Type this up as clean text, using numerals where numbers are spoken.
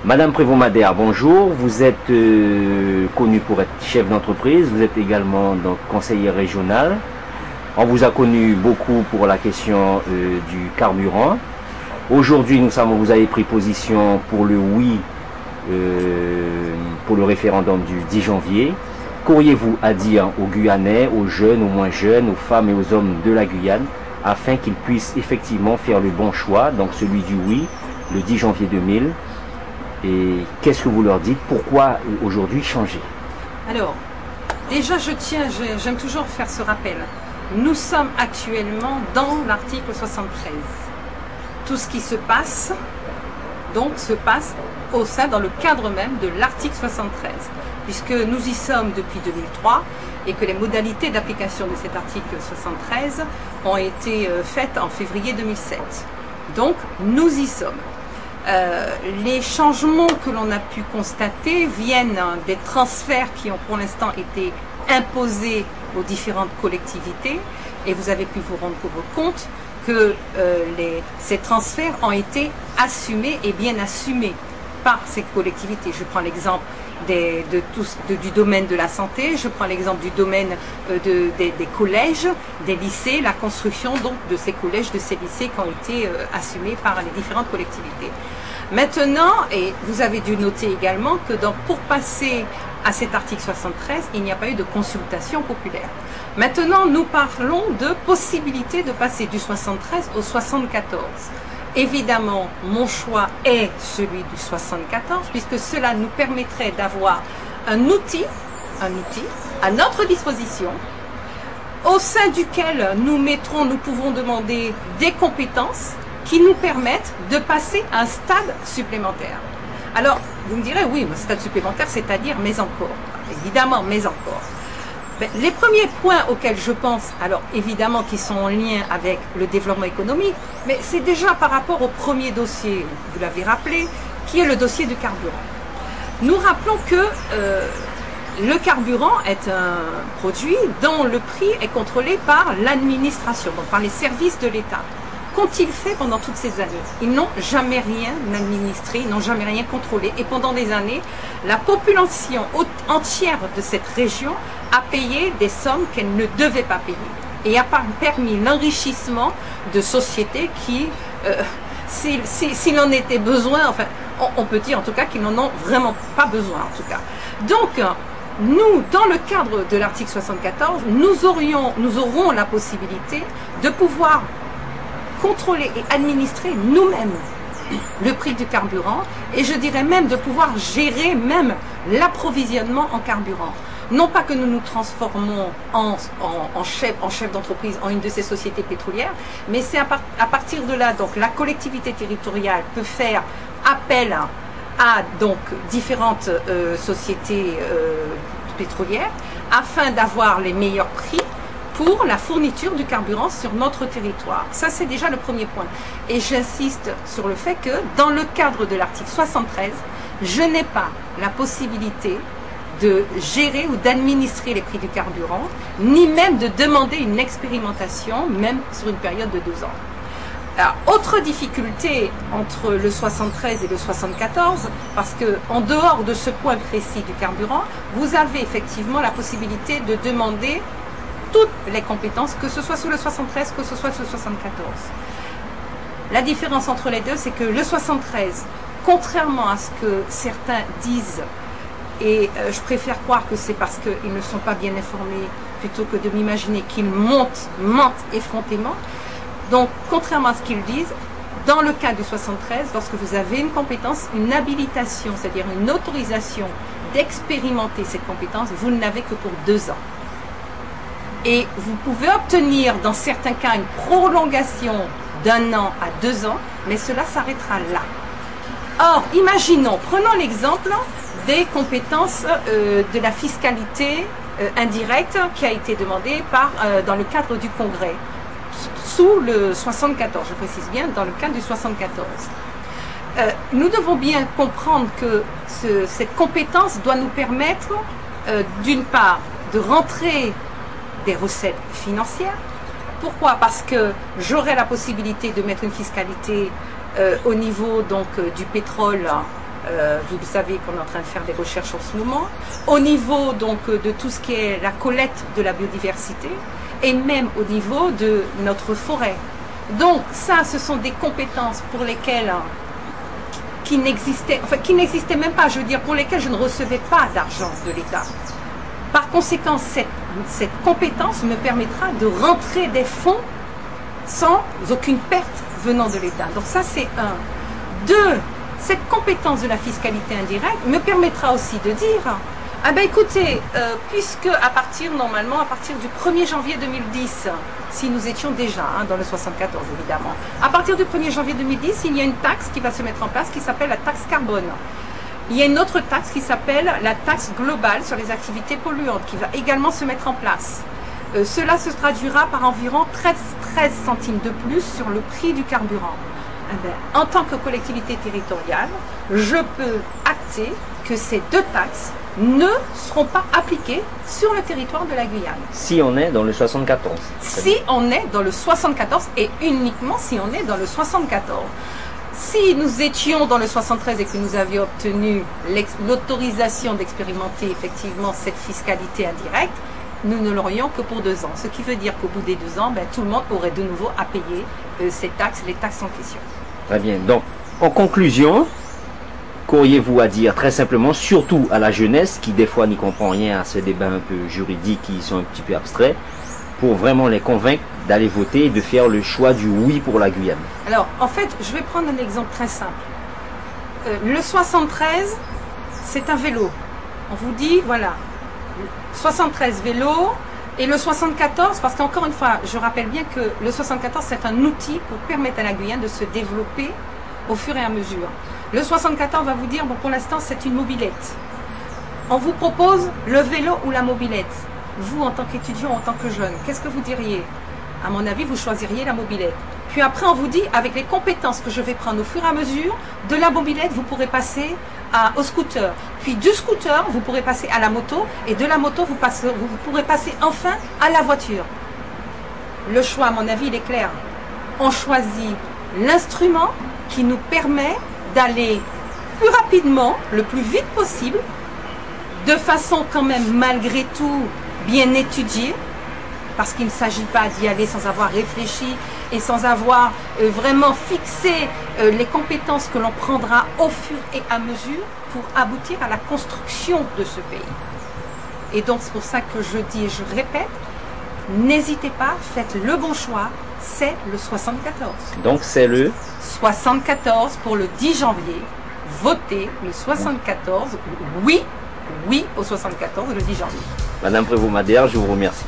Madame Prévost-Madère, bonjour. Vous êtes connue pour être chef d'entreprise. Vous êtes également donc conseillère régionale. On vous a connu beaucoup pour la question du carburant. Aujourd'hui, nous savons que vous avez pris position pour le oui pour le référendum du 10 janvier. Qu'auriez-vous à dire aux Guyanais, aux jeunes, aux moins jeunes, aux femmes et aux hommes de la Guyane, afin qu'ils puissent effectivement faire le bon choix, donc celui du oui, le 10 janvier 2000? Et qu'est-ce que vous leur dites? Pourquoi aujourd'hui changer? Alors, déjà j'aime toujours faire ce rappel. Nous sommes actuellement dans l'article 73. Tout ce qui se passe, donc, se passe au sein, dans le cadre même de l'article 73, puisque nous y sommes depuis 2003 et que les modalités d'application de cet article 73 ont été faites en février 2007. Donc, nous y sommes. Les changements que l'on a pu constater viennent des transferts qui ont pour l'instant été imposés aux différentes collectivités, et vous avez pu vous rendre compte que ces transferts ont été assumés et bien assumés par ces collectivités. Je prends l'exemple du domaine de la santé, je prends l'exemple du domaine des collèges, des lycées, la construction donc de ces collèges, de ces lycées qui ont été assumés par les différentes collectivités. Maintenant, et vous avez dû noter également que pour passer à cet article 73, il n'y a pas eu de consultation populaire. Maintenant, nous parlons de possibilité de passer du 73 au 74. Évidemment, mon choix est celui du 74, puisque cela nous permettrait d'avoir un outil à notre disposition, au sein duquel nous pouvons demander des compétences qui nous permettent de passer à un stade supplémentaire. Alors, vous me direz, oui, un stade supplémentaire, c'est-à-dire, mais encore. Évidemment, mais encore. Les premiers points auxquels je pense, alors évidemment qui sont en lien avec le développement économique, mais c'est déjà par rapport au premier dossier, vous l'avez rappelé, qui est le dossier du carburant. Nous rappelons que le carburant est un produit dont le prix est contrôlé par l'administration, donc par les services de l'État. Qu'ont-ils fait pendant toutes ces années? Ils n'ont jamais rien administré, ils n'ont jamais rien contrôlé. Et pendant des années, la population entière de cette région a payé des sommes qu'elle ne devait pas payer. Et a permis l'enrichissement de sociétés qui, s'il en était besoin, enfin, on peut dire en tout cas qu'ils n'en ont vraiment pas besoin en tout cas. Donc, nous, dans le cadre de l'article 74, nous aurons la possibilité de pouvoir contrôler et administrer nous-mêmes le prix du carburant, et je dirais même de pouvoir gérer même l'approvisionnement en carburant. Non pas que nous nous transformons en chef d'entreprise, en une de ces sociétés pétrolières, mais c'est à partir de là, donc la collectivité territoriale peut faire appel à donc différentes sociétés pétrolières afin d'avoir les meilleurs prix pour la fourniture du carburant sur notre territoire. Ça, c'est déjà le premier point. Et j'insiste sur le fait que, dans le cadre de l'article 73, je n'ai pas la possibilité de gérer ou d'administrer les prix du carburant, ni même de demander une expérimentation, même sur une période de 2 ans. Alors, autre difficulté entre le 73 et le 74, parce que en dehors de ce point précis du carburant, vous avez effectivement la possibilité de demander toutes les compétences, que ce soit sous le 73, que ce soit sous le 74. La différence entre les deux, c'est que le 73, contrairement à ce que certains disent, et je préfère croire que c'est parce qu'ils ne sont pas bien informés, plutôt que de m'imaginer qu'ils mentent effrontément. Donc, contrairement à ce qu'ils disent, dans le cas du 73, lorsque vous avez une compétence, une habilitation, c'est-à-dire une autorisation d'expérimenter cette compétence, vous ne l'avez que pour 2 ans. Et vous pouvez obtenir dans certains cas une prolongation d'1 an à 2 ans, mais cela s'arrêtera là. Or, imaginons, prenons l'exemple des compétences de la fiscalité indirecte qui a été demandée dans le cadre du Congrès, sous le 74, je précise bien, dans le cadre du 74. Nous devons bien comprendre que cette compétence doit nous permettre, d'une part, de rentrer des recettes financières. Pourquoi? Parce que j'aurai la possibilité de mettre une fiscalité au niveau donc du pétrole Vous savez qu'on est en train de faire des recherches en ce moment. Au niveau donc de tout ce qui est la collecte de la biodiversité et même au niveau de notre forêt. Donc ça, ce sont des compétences pour lesquelles qui n'existaient même pas, je veux dire, pour lesquelles je ne recevais pas d'argent de l'État. Par conséquent, cette compétence me permettra de rentrer des fonds sans aucune perte venant de l'État. Donc ça, c'est un. Deux, cette compétence de la fiscalité indirecte me permettra aussi de dire, ah ben écoutez, puisque normalement à partir du 1er janvier 2010, si nous étions déjà dans le 74 évidemment, à partir du 1er janvier 2010, il y a une taxe qui va se mettre en place qui s'appelle la taxe carbone. Il y a une autre taxe qui s'appelle la taxe globale sur les activités polluantes qui va également se mettre en place. Cela se traduira par environ 13 centimes de plus sur le prix du carburant. Eh bien, en tant que collectivité territoriale, je peux acter que ces deux taxes ne seront pas appliquées sur le territoire de la Guyane. Si on est dans le 74. Si on est dans le 74 et uniquement si on est dans le 74. Si nous étions dans le 73 et que nous avions obtenu l'autorisation d'expérimenter effectivement cette fiscalité indirecte, nous ne l'aurions que pour 2 ans. Ce qui veut dire qu'au bout des 2 ans, tout le monde aurait de nouveau à payer ces taxes, les taxes en question. Très bien. Donc, en conclusion, qu'auriez-vous à dire très simplement, surtout à la jeunesse qui des fois n'y comprend rien à ces débats un peu juridiques qui sont un petit peu abstraits, pour vraiment les convaincre d'aller voter et de faire le choix du oui pour la Guyane? Alors, en fait, je vais prendre un exemple très simple. Le 73, c'est un vélo. On vous dit, voilà, 73 vélos, et le 74, parce qu'encore une fois, je rappelle bien que le 74, c'est un outil pour permettre à la Guyane de se développer au fur et à mesure. Le 74 va vous dire, bon, pour l'instant, c'est une mobilette. On vous propose le vélo ou la mobilette. Vous, en tant qu'étudiant, en tant que jeune, qu'est-ce que vous diriez? À mon avis, vous choisiriez la mobilette. Puis après, on vous dit, avec les compétences que je vais prendre au fur et à mesure, de la mobilette, vous pourrez passer au scooter. Puis du scooter, vous pourrez passer à la moto. Et de la moto, vous pourrez passer enfin à la voiture. Le choix, à mon avis, il est clair. On choisit l'instrument qui nous permet d'aller plus rapidement, le plus vite possible, de façon quand même, malgré tout, bien étudiée, parce qu'il ne s'agit pas d'y aller sans avoir réfléchi et sans avoir vraiment fixé les compétences que l'on prendra au fur et à mesure pour aboutir à la construction de ce pays. Et donc c'est pour ça que je dis et je répète, n'hésitez pas, faites le bon choix, c'est le 74. Donc c'est le 74 pour le 10 janvier, votez le 74, oui au 74 le 10 janvier. Madame Prévost-Madère, je vous remercie.